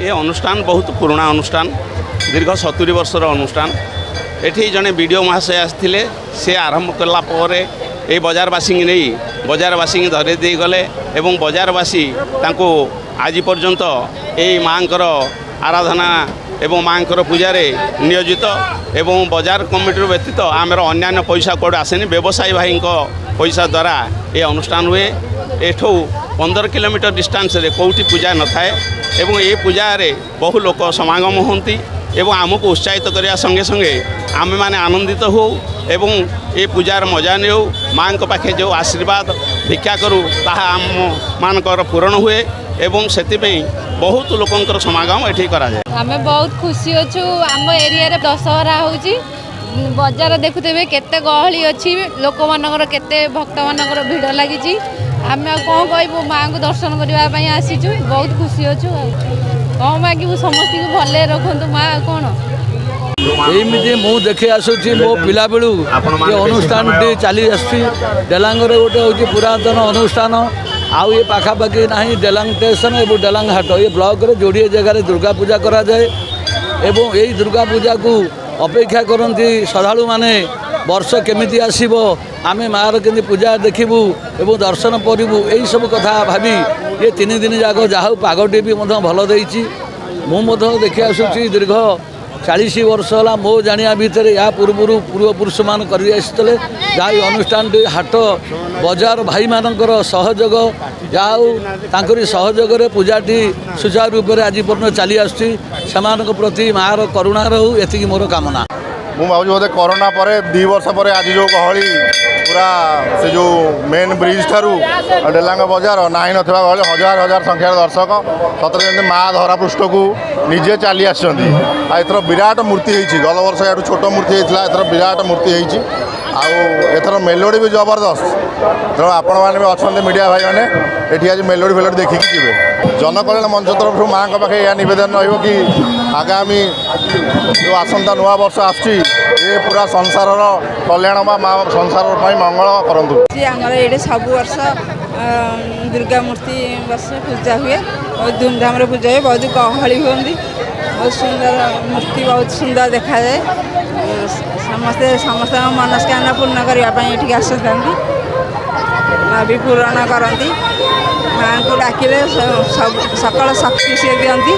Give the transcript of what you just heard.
ये अनुष्ठान बहुत पुराना अनुष्ठान दीर्घ 70 वर्षर अनुष्ठान। एठी जने वीडियो महाशय आसथिले से आरंभ कला परे ए बजारवासी नहीं बजारवासी धरे दे गले एवं बजारवासी तांको आज पर्यंत ए मांकर आराधना एवं मांकर पूजारे नियोजित एवं बजार कमिटी व्यतीत आमर अन्य पैसा कौड़ आसेनी व्यवसायी भाई पैसा द्वारा ये अनुष्ठान हुए। एठू 15 किलोमीटर डिस्टेंस रे कौटी पूजा न थाए एवं ये पूजा रे बहु लोक समागम होती एवं आमको उत्साहित करने संगे संगे आमे माने आनंदित हो एवं ये पूजार मजा ने माँ पाखे जो आशीर्वाद भिक्षा करूँ ताहा आम मानकर पूरण हुए एवं से बहुत लोकंर समागम ये कराए। आम बहुत खुशी अच्छु आम एरिया रे दशहरा होची बजार देखुते केते गहली अच्छी लोक मानकर केते भक्त मानकर भिड़ लगी आम कौन कहबू माँ को दर्शन करने आसीचु बहुत खुशी अच्छु कौन मांगू समस्त को भले रखु माँ कौन एमती मु देखे आसूँ मो पिला बेलू अनुष्ठान चली आसलांगे गोटे हूँ पुरातन अनुष्ठान आउ ये पाखापाखि ना डेलांग स्टेशन और डेलांग हाट ये ब्लॉक रे जोड़े जगह दुर्गा पूजा करा जाए एवं यही दुर्गा पूजा को अपेक्षा करती श्रद्धालु माने वर्ष केमिति आसीबो आमे मार केमती पूजा देखिबू एवं दर्शन करूँ यही सब कथा भावी ये 3 दिन जाक जहाँ पागटी भी भल देती मुझे देखी आसूँ दीर्घ 40 वर्ष है मो जाना भितर या पूर्वपुरुष मान कर जहाँ अनुष्ठान हाट बजार भाई मानकर सहयोग जहाँ सहयोग पूजाटी सुचारू रूप से आज पर्यटन चली आसुची प्रति मार करुणा रहू एति मोर कामना। मु भावुँ बोधे कोरोना पर 2 वर्ष पर आज जो गहली पूरा से जो मेन ब्रिज ठारू डेलांग बजार नाई नथिबा गहली हजार हजार संख्यार दर्शक सतरे जमी माँ धरा पृष्ठ को निजे चली आसर विराट मूर्ति होती गल वर्ष या छोट मूर्ति होता एथर विराट मूर्ति होती आथर मेलोडी भी जबरदस्त तेणु आपण मैंने भी अच्छा मीडिया भाई मैंने ये आज मेलोडी फेलोडी देखिकी जी जनकल्याण मंच तरफ माँ पाखे यह नवेदन रही आगामी जो आसंता नुआ वर्ष आसुची ये पूरा संसार कल्याण माँ संसार मंगल करूँ। ये सब वर्ष दुर्गा मूर्ति वर्ष पूजा हुए बहुत धूमधाम पूजा हुए बहुत गहली हुई बहुत सुंदर मूर्ति बहुत सुंदर देखा जाए समस्ते समस्त मनस्कामना पूर्ण करने आसता माँ भी पूरण करती माँ को डाकिले सब सकल शक्ति से दिखती।